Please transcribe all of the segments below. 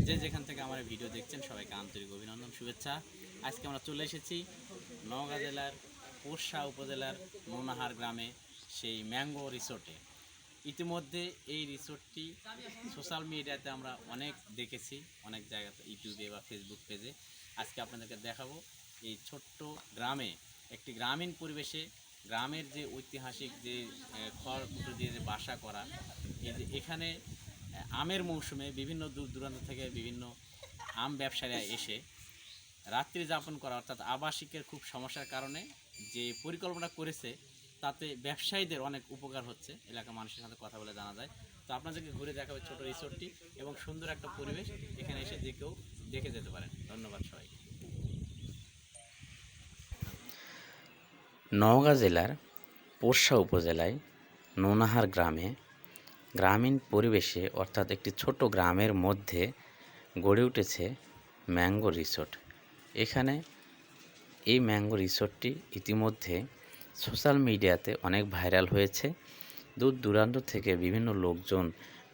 যে যেখান থেকে আমার ভিডিও দেখছেন সবাইকে আন্তরিক অভিনন্দন, শুভেচ্ছা। আজকে আমরা চলে এসেছি নওগাঁ জেলার পোরশা উপজেলার নোনাহার গ্রামে সেই ম্যাঙ্গো রিসোর্টে। ইতিমধ্যে এই রিসোর্টটি সোশ্যাল মিডিয়াতে আমরা অনেক দেখেছি, অনেক জায়গাতে, ইউটিউবে বা ফেসবুক পেজে। আজকে আপনাদেরকে দেখাবো এই ছোট্ট গ্রামে একটি গ্রামীণ পরিবেশে গ্রামের যে ঐতিহাসিক যে খড়কুটো দিয়ে যে বাসা করা, এই যে এখানে আমের মৌসুমে বিভিন্ন দূর দূরান্ত থেকে বিভিন্ন আম ব্যবসায়ীরা এসে রাত্রি যাপন করা, অর্থাৎ আবাসিকের খুব সমস্যার কারণে যে পরিকল্পনা করেছে তাতে ব্যবসায়ীদের অনেক উপকার হচ্ছে। এলাকার মানুষের সাথে কথা বলে জানা যায়। তো আপনাদেরকে ঘুরে দেখাবে ছোট রিসোর্টটি এবং সুন্দর একটা পরিবেশ। এখানে এসে যে কেউ দেখে যেতে পারেন। ধন্যবাদ সবাইকে। নওগাঁ জেলার পোরশা উপজেলায় নোনাহার গ্রামে গ্রামীণ পরিবেশে অর্থাৎ একটি ছোট গ্রামের মধ্যে গড়ে উঠেছে ম্যাঙ্গো রিসোর্ট। এখানে এই ম্যাঙ্গো রিসোর্টটি ইতিমধ্যে সোশ্যাল মিডিয়াতে অনেক ভাইরাল হয়েছে। দূর দূরান্ত থেকে বিভিন্ন লোকজন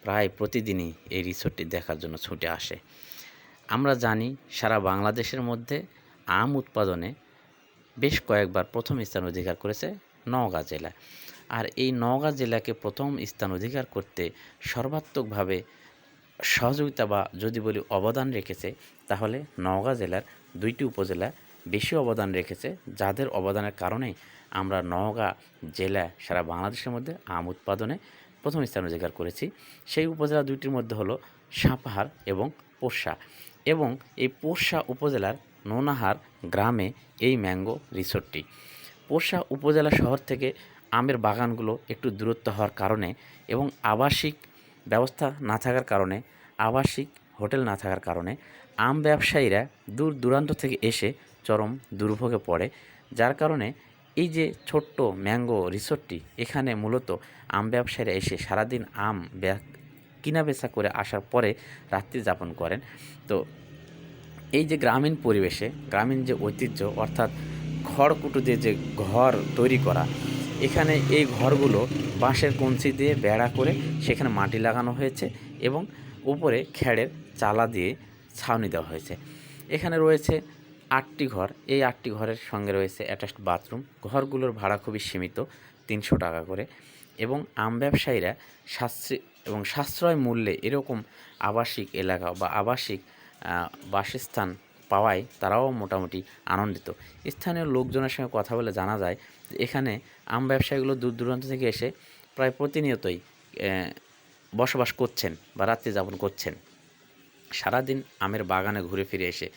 প্রায় প্রতিদিনই এই রিসোর্টটি দেখার জন্য ছুটে আসে। আমরা জানি সারা বাংলাদেশের মধ্যে আম উৎপাদনে বেশ কয়েকবার প্রথম স্থান অধিকার করেছে নওগাঁ জেলা। আর এই নওগাঁ জেলাকে প্রথম স্থান অধিকার করতে সর্বাত্মকভাবে সহযোগিতা বা যদি বলি অবদান রেখেছে, তাহলে নওগাঁ জেলার 2টি উপজেলা বেশি অবদান রেখেছে, যাদের অবদানের কারণেই আমরা নওগাঁ জেলা সারা বাংলাদেশের মধ্যে আম উৎপাদনে প্রথম স্থান অধিকার করেছি। সেই উপজেলা 2টির মধ্যে হলো সাপাহার এবং পোরশা। এবং এই পোরশা উপজেলার নোনাহার গ্রামে এই ম্যাঙ্গো রিসোর্টটি। পোরশা উপজেলা শহর থেকে আমের বাগানগুলো একটু দূরত্ব হওয়ার কারণে এবং আবাসিক ব্যবস্থা না থাকার কারণে, আবাসিক হোটেল না থাকার কারণে আম ব্যবসায়ীরা দূর দূরান্ত থেকে এসে চরম দুর্ভোগে পড়ে। যার কারণে এই যে ছোট্ট ম্যাঙ্গো রিসোর্টটি, এখানে মূলত আম ব্যবসায়ীরা এসে সারাদিন আম কিনা বেচা করে আসার পরে রাত্রি যাপন করেন। তো এই যে গ্রামীণ পরিবেশে গ্রামীণ যে ঐতিহ্য, অর্থাৎ খড়কুটো দিয়ে যে ঘর তৈরি করা, এখানে এই ঘরগুলো বাঁশের কঞ্চি দিয়ে বেড়া করে সেখানে মাটি লাগানো হয়েছে এবং উপরে খ্যাড়ের চালা দিয়ে ছাউনি দেওয়া হয়েছে। এখানে রয়েছে 8টি ঘর। এই 8টি ঘরের সঙ্গে রয়েছে অ্যাটাচড বাথরুম। ঘরগুলোর ভাড়া খুবই সীমিত, 300 টাকা করে। এবং আম ব্যবসায়ীরা সাশ্রয় মূল্যে এরকম আবাসিক এলাকা বা আবাসিক বাসস্থান পাওয়ায় তারাও মোটামুটি আনন্দিত। স্থানীয় লোকজনের সঙ্গে কথা বলে জানা যায় যে এখানে আম ব্যবসায়ীগুলো দূর দূরান্ত থেকে এসে প্রায় প্রতিনিয়তই বসবাস করছেন বা রাত্রি যাপন করছেন। সারাদিন আমের বাগানে ঘুরে ফিরে এসে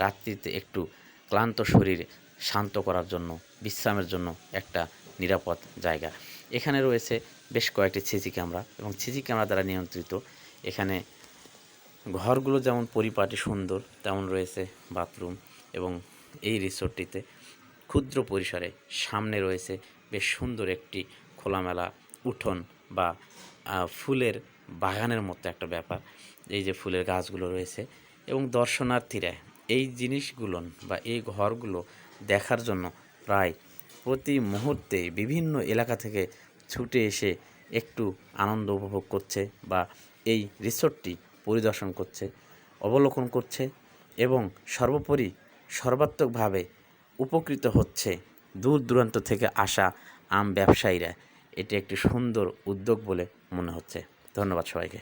রাত্রিতে একটু ক্লান্ত শরীর শান্ত করার জন্য, বিশ্রামের জন্য একটা নিরাপদ জায়গা। এখানে রয়েছে বেশ কয়েকটি সিসি ক্যামেরা এবং সিসি ক্যামেরা দ্বারা নিয়ন্ত্রিত। এখানে ঘরগুলো যেমন পরিপাটি সুন্দর, তেমন রয়েছে বাথরুম। এবং এই রিসোর্টটিতে ক্ষুদ্র পরিসরে সামনে রয়েছে বেশ সুন্দর একটি খোলামেলা উঠোন বা ফুলের বাগানের মতো একটা ব্যাপার। এই যে ফুলের গাছগুলো রয়েছে এবং দর্শনার্থীরা এই জিনিসগুলো বা এই ঘরগুলো দেখার জন্য প্রায় প্রতি মুহূর্তে বিভিন্ন এলাকা থেকে ছুটে এসে একটু আনন্দ উপভোগ করছে বা এই রিসোর্টটি পরিদর্শন করছে, অবলোকন করছে এবং সর্বোপরি সর্বাত্মকভাবে উপকৃত হচ্ছে দূর দূরান্ত থেকে আসা আম ব্যবসায়ীরা। এটি একটি সুন্দর উদ্যোগ বলে মনে হচ্ছে। ধন্যবাদ সবাইকে।